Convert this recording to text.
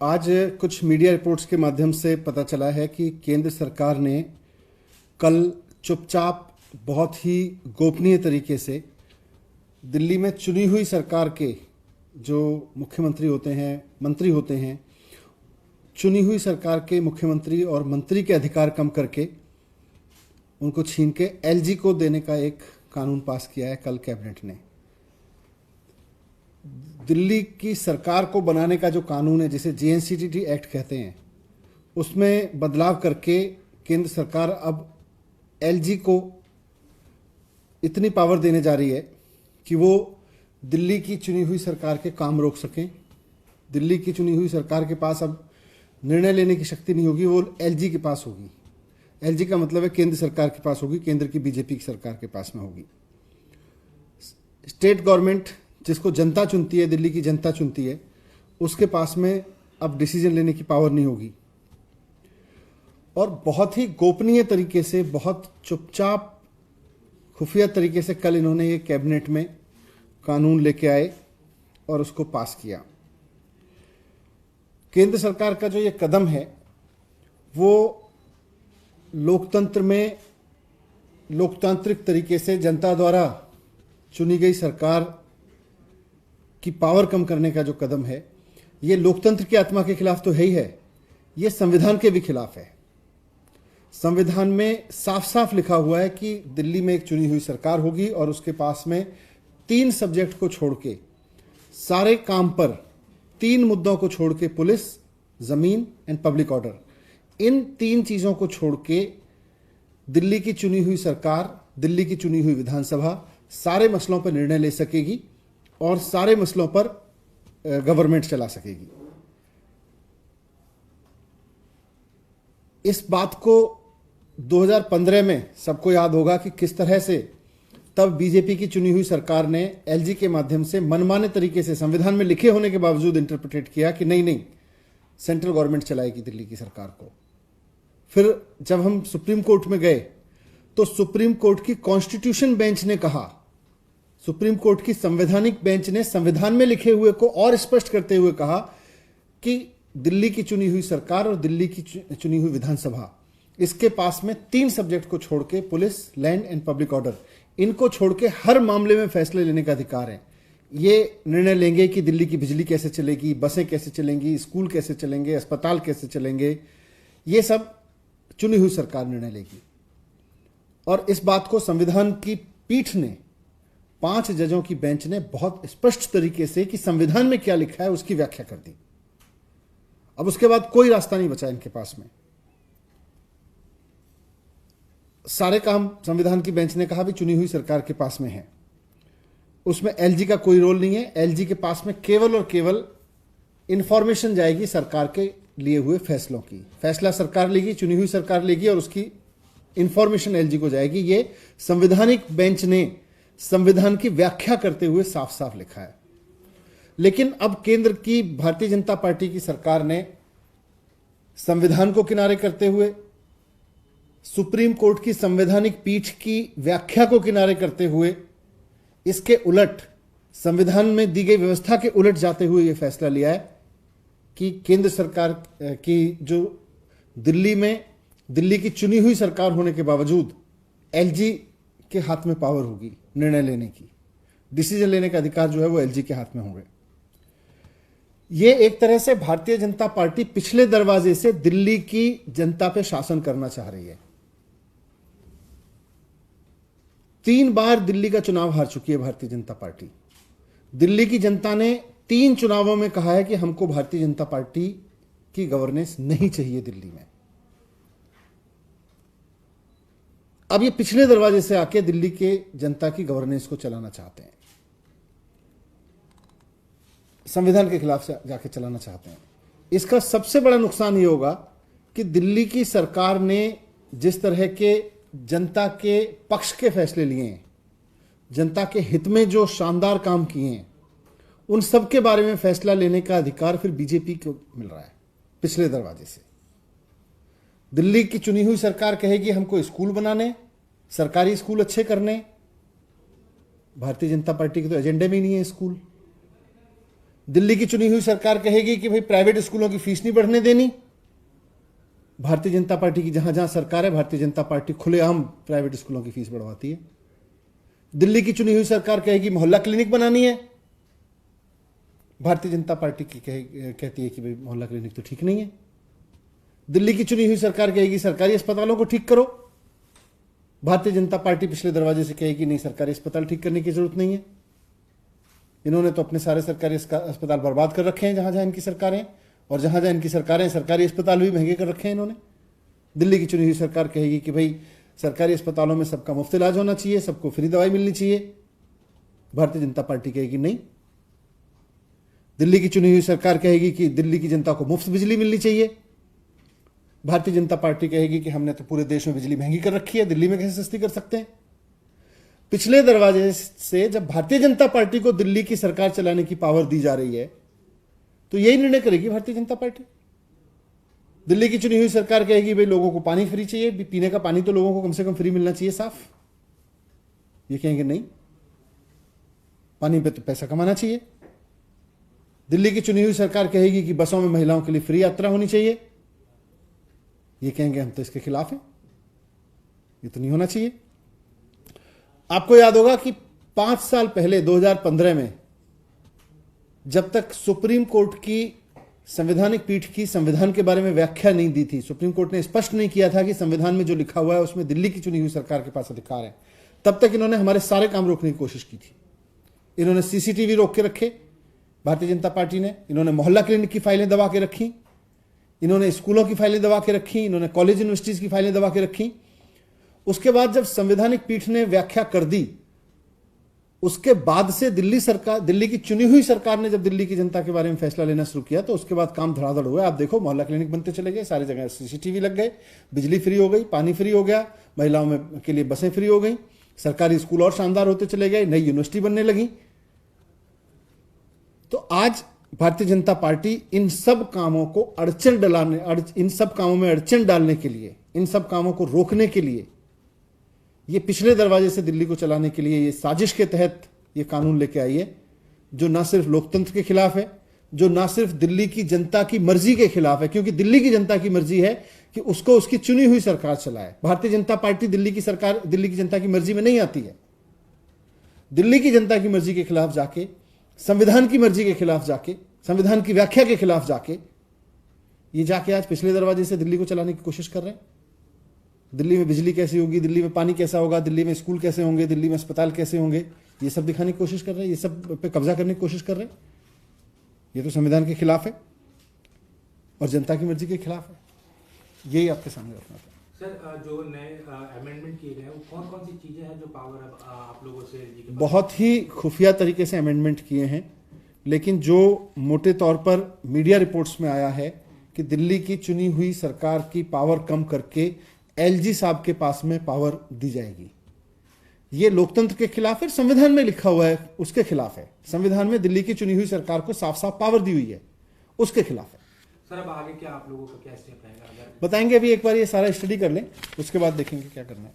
आज कुछ media reports के माध्यम से पता चला है कि केंद्र सरकार ने कल चुपचाप बहुत ही गोपनीय तरीके से दिल्ली में चुनी हुई सरकार के जो मुख्यमंत्री होते हैं, मंत्री होते हैं, चुनी हुई सरकार के मुख्यमंत्री और मंत्री के अधिकार कम करके उनको छीन के एलजी को देने का एक कानून पास किया है कल कैबिनेट ने। दिल्ली की सरकार को बनाने का जो कानून है, जिसे जेएनसीटीटी एक्ट कहते हैं, उसमें बदलाव करके केंद्र सरकार अब एलजी को इतनी पावर देने जा रही है कि वो दिल्ली की चुनी हुई सरकार के काम रोक सकें। दिल्ली की चुनी हुई सरकार के पास अब निर्णय लेने की शक्ति नहीं होगी, वो एलजी के पास होगी। एलजी का मतलब है केंद्र सरकार के पास होगी, केंद्र की बीजेपी की सरकार के पास में होगी। स्टेट गवर्नमेंट जिसको जनता चुनती है, दिल्ली की जनता चुनती है, उसके पास में अब डिसीजन लेने की पावर नहीं होगी। और बहुत ही गोपनीय तरीके से, बहुत चुपचाप खुफिया तरीके से कल इन्होंने ये कैबिनेट में कानून लेके आए और उसको पास किया। केंद्र सरकार का जो ये कदम है वो लोकतंत्र में लोकतांत्रिक तरीके से जनता द्वारा चुनी गई सरकार की पावर कम करने का जो कदम है, ये लोकतंत्र की आत्मा के खिलाफ तो है ही है, ये संविधान के भी खिलाफ है। संविधान में साफ साफ लिखा हुआ है कि दिल्ली में एक चुनी हुई सरकार होगी और उसके पास में 3 सब्जेक्ट को छोड़ के सारे काम पर, 3 मुद्दों को छोड़ के, पुलिस, जमीन एंड पब्लिक ऑर्डर, इन 3 चीजों को छोड़ के दिल्ली की चुनी हुई सरकार, दिल्ली की चुनी हुई विधानसभा सारे मसलों पर निर्णय ले सकेगी और सारे मसलों पर गवर्नमेंट चला सकेगी। इस बात को 2015 में सबको याद होगा कि किस तरह से तब बीजेपी की चुनी हुई सरकार ने एलजी के माध्यम से मनमाने तरीके से, संविधान में लिखे होने के बावजूद, इंटरप्रिटेट किया कि नहीं नहीं, सेंट्रल गवर्नमेंट चलाएगी दिल्ली की सरकार को। फिर जब हम सुप्रीम कोर्ट में गए तो सुप्रीम कोर्ट की कॉन्स्टिट्यूशन बेंच ने कहा, सुप्रीम कोर्ट की संवैधानिक बेंच ने संविधान में लिखे हुए को और स्पष्ट करते हुए कहा कि दिल्ली की चुनी हुई सरकार और दिल्ली की चुनी हुई विधानसभा, इसके पास में 3 सब्जेक्ट को छोड़ के, police, land and public order, इनको छोड़ के हर मामले में फैसले लेने का अधिकार है। ये निर्णय लेंगे कि दिल्ली की बिजली कैसे चलेगी, बसें कैसे चलेंगी, स्कूल कैसे चलेंगे, अस्पताल कैसे चलेंगे, ये सब चुनी हुई सरकार निर्णय लेगी। और इस बात को संविधान की पीठ ने, 5 जजों की बेंच ने बहुत स्पष्ट तरीके से कि संविधान में क्या लिखा है उसकी व्याख्या कर दी। अब उसके बाद कोई रास्ता नहीं बचा इनके पास में। सारे काम संविधान की बेंच ने कहा भी चुनी हुई सरकार के पास में है, उसमें एलजी का कोई रोल नहीं है। एलजी के पास में केवल और केवल इंफॉर्मेशन जाएगी सरकार के लिए हुए फैसलों की। फैसला सरकार लेगी, चुनी हुई सरकार लेगी और उसकी इंफॉर्मेशन एलजी को जाएगी। ये संवैधानिक बेंच ने संविधान की व्याख्या करते हुए साफ साफ लिखा है। लेकिन अब केंद्र की भारतीय जनता पार्टी की सरकार ने संविधान को किनारे करते हुए, सुप्रीम कोर्ट की संवैधानिक पीठ की व्याख्या को किनारे करते हुए, इसके उलट, संविधान में दी गई व्यवस्था के उलट जाते हुए यह फैसला लिया है कि केंद्र सरकार की जो दिल्ली की चुनी हुई सरकार होने के बावजूद एलजी के हाथ में पावर होगी निर्णय लेने की। डिसीजन लेने का अधिकार जो है वो एलजी के हाथ में होंगे। ये एक तरह से भारतीय जनता पार्टी पिछले दरवाजे से दिल्ली की जनता पे शासन करना चाह रही है। 3 बार दिल्ली का चुनाव हार चुकी है भारतीय जनता पार्टी। दिल्ली की जनता ने 3 चुनावों में कहा है कि हमको भारतीय जनता पार्टी की गवर्नेंस नहीं चाहिए दिल्ली में। अब ये पिछले दरवाजे से आके दिल्ली के जनता की गवर्नेंस को चलाना चाहते हैं, संविधान के खिलाफ से जाके चलाना चाहते हैं। इसका सबसे बड़ा नुकसान ये होगा कि दिल्ली की सरकार ने जिस तरह के जनता के पक्ष के फैसले लिए हैं, जनता के हित में जो शानदार काम किए हैं, उन सब के बारे में फैसला लेने का अधिकार फिर बीजेपी को मिल रहा है पिछले दरवाजे से। दिल्ली की चुनी हुई सरकार कहेगी हमको स्कूल बनाने, सरकारी स्कूल अच्छे करने। भारतीय जनता पार्टी के तो एजेंडे में ही नहीं है स्कूल। दिल्ली की चुनी हुई सरकार कहेगी कि भाई प्राइवेट स्कूलों की फीस नहीं बढ़ने देनी। भारतीय जनता पार्टी की जहां जहां सरकार है, भारतीय जनता पार्टी खुलेआम प्राइवेट स्कूलों की फीस बढ़वाती है। दिल्ली की चुनी हुई सरकार कहेगी मोहल्ला क्लिनिक बनानी है, भारतीय जनता पार्टी की कहती है कि भाई मोहल्ला क्लिनिक तो ठीक नहीं है। दिल्ली की चुनी हुई सरकार कहेगी सरकारी अस्पतालों को ठीक करो, भारतीय जनता पार्टी पिछले दरवाजे से कहेगी नहीं, सरकारी अस्पताल ठीक करने की जरूरत नहीं है। इन्होंने तो अपने सारे सरकारी अस्पताल बर्बाद कर रखे हैं जहां जहां इनकी सरकारें, और जहां जहां इनकी सरकारें सरकारी अस्पताल भी महंगे कर रखे हैं इन्होंने। दिल्ली की चुनी हुई सरकार कहेगी कि भाई सरकारी अस्पतालों में सबका मुफ्त इलाज होना चाहिए, सबको फ्री दवाई मिलनी चाहिए, भारतीय जनता पार्टी कहेगी नहीं। दिल्ली की चुनी हुई सरकार कहेगी कि दिल्ली की जनता को मुफ्त बिजली मिलनी चाहिए, भारतीय जनता पार्टी कहेगी कि हमने तो पूरे देश में बिजली महंगी कर रखी है, दिल्ली में कैसे सस्ती कर सकते हैं। पिछले दरवाजे से जब भारतीय जनता पार्टी को दिल्ली की सरकार चलाने की पावर दी जा रही है तो यही निर्णय करेगी भारतीय जनता पार्टी। दिल्ली की चुनी हुई सरकार कहेगी भाई लोगों को पानी फ्री चाहिए, पीने का पानी तो लोगों को कम से कम फ्री मिलना चाहिए, साफ। ये कहेंगे नहीं, पानी पे तो पैसा कमाना चाहिए। दिल्ली की चुनी हुई सरकार कहेगी कि बसों में महिलाओं के लिए फ्री यात्रा होनी चाहिए, ये कहेंगे हम तो इसके खिलाफ हैं, ये तो नहीं होना चाहिए। आपको याद होगा कि 5 साल पहले 2015 में जब तक सुप्रीम कोर्ट की संवैधानिक पीठ की संविधान के बारे में व्याख्या नहीं दी थी, सुप्रीम कोर्ट ने स्पष्ट नहीं किया था कि संविधान में जो लिखा हुआ है उसमें दिल्ली की चुनी हुई सरकार के पास अधिकार है, तब तक इन्होंने हमारे सारे काम रोकने की कोशिश की थी। इन्होंने सीसीटीवी रोक के रखे भारतीय जनता पार्टी ने, इन्होंने मोहल्ला क्लिनिक की फाइलें दबा के रखी, इन्होंने स्कूलों की फाइलें दबा के रखी, इन्होंने कॉलेज यूनिवर्सिटीज की फाइलें दबा के रखी। उसके बाद जब संवैधानिक पीठ ने व्याख्या कर दी, उसके बाद से दिल्ली की चुनी हुई सरकार ने जब दिल्ली की जनता के बारे में फैसला लेना शुरू किया तो उसके बाद काम धड़ाधड़ हुआ। आप देखो मोहल्ला क्लिनिक बनते चले गए, सारी जगह सीसीटीवी लग गए, बिजली फ्री हो गई, पानी फ्री हो गया, महिलाओं में के लिए बसें फ्री हो गई, सरकारी स्कूल और शानदार होते चले गए, नई यूनिवर्सिटी बनने लगी। तो आज भारतीय जनता पार्टी इन सब कामों को इन सब कामों में अड़चन डालने के लिए, इन सब कामों को रोकने के लिए, ये पिछले दरवाजे से दिल्ली को चलाने के लिए ये साजिश के तहत ये कानून लेके आई है, जो ना सिर्फ लोकतंत्र के खिलाफ है, जो ना सिर्फ दिल्ली की जनता की मर्जी के खिलाफ है, क्योंकि दिल्ली की जनता की मर्जी है कि उसको उसकी चुनी हुई सरकार चलाए। भारतीय जनता पार्टी दिल्ली की जनता की मर्जी में नहीं आती है। दिल्ली की जनता की मर्जी के खिलाफ जाके, संविधान की मर्जी के खिलाफ जाके, संविधान की व्याख्या के खिलाफ जाके ये जाके आज पिछले दरवाजे से दिल्ली को चलाने की कोशिश कर रहे हैं। दिल्ली में बिजली कैसी होगी, दिल्ली में पानी कैसा होगा, दिल्ली में स्कूल कैसे होंगे, दिल्ली में अस्पताल कैसे होंगे, ये सब दिखाने की कोशिश कर रहे हैं, ये सब पे कब्जा करने की कोशिश कर रहे हैं। ये तो संविधान के खिलाफ है और जनता की मर्जी के खिलाफ है। यही आपके सामने रखना था। सर, जो नए अमेंडमेंट किए गए हैं वो कौन कौन सी चीजें हैं जो पावर आप लोगों से? बहुत ही खुफिया तरीके से अमेंडमेंट किए हैं, लेकिन जो मोटे तौर पर मीडिया रिपोर्ट्स में आया है कि दिल्ली की चुनी हुई सरकार की पावर कम करके एलजी साहब के पास में पावर दी जाएगी, ये लोकतंत्र के खिलाफ है। संविधान में लिखा हुआ है उसके खिलाफ है। संविधान में दिल्ली की चुनी हुई सरकार को साफ साफ पावर दी हुई है, उसके खिलाफ है। सर, अब आगे क्या आप लोगों का क्या स्टेप रहेगा? बताएंगे, अभी एक बार ये सारा स्टडी कर लें, उसके बाद देखेंगे क्या करना है।